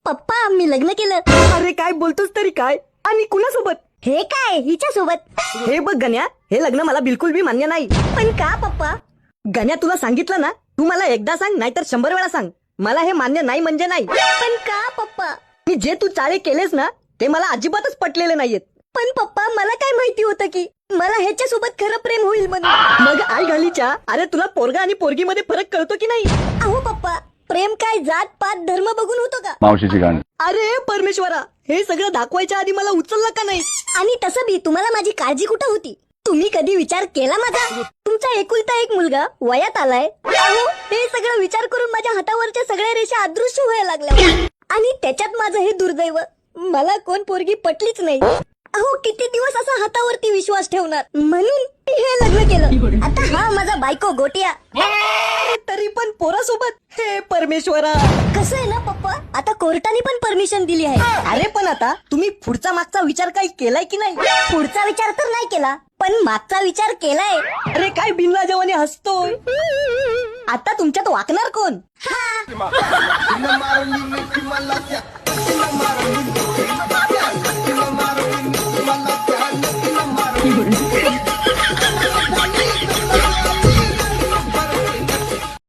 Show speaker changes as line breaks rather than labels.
पप्पा मी लग्न केलं.
अरे काय बोलतोस तरी काय, आणि कुणासोबत?
हे काय हिच्या सोबत?
हे बघ गण्या, हे लग्न मला बिलकुल बी मान्य नाही.
पण का पप्पा?
गण्या तुला सांगितलं ना, तू मला एकदा सांग नाहीतर 100 वेळा सांग, मला हे मान्य नाही म्हणजे नाही.
पण का पप्पा?
मी जे तू चाळे केलेस ना ते मला अजिबातच पटलेले नाहीयेत.
पण पप्पा मला काय माहिती होतं की मला ह्याच्या सोबत खरं प्रेम होईल म्हणून.
मग आई घालीच्या, अरे तुला पोरगा आणि पोरगी मध्ये फरक कळतो की नाही?
अहो पप्पा, प्रेम काय जात पात धर्म बघून होतो का?
मावशीची गाणी.
अरे परमेश्वरा, हे सगळं दाखवायच्या आधी मला उचललं का नाही?
आणि तसं बी तुम्हाला माझी काळजी कुठं होती? तुम्ही कधी विचार केला माझा? तुमचा एकुलता एक मुलगा वयात आलाय. अहो हे सगळं विचार करून माझ्या हातावरच्या सगळ्या रेषा अदृश्य व्हायला लागल्या. आणि त्याच्यात माझं हे दुर्दैव, मला कोण पोरगी पटलीच नाही. अहो किती दिवस असा हातावरती विश्वास ठेवणार, म्हणून मी हे लग्न केलं. आता हा माझा बायको गोटिया.
अरे तरी पण पोरासोबत, हे परमेश्वरा.
कसं आहे ना पप्पा, आता कोर्टाने पण परमिशन दिली आहे.
अरे पण आता तुम्ही पुढचा मागचा विचार काही केलाय की नाही?
पुढचा विचार तर नाही केला, पण मागचा विचार केलाय.
अरे काय बिनलाजवाने हसतोय? आता तुमच्यात वाकणार कोण?
Thank you.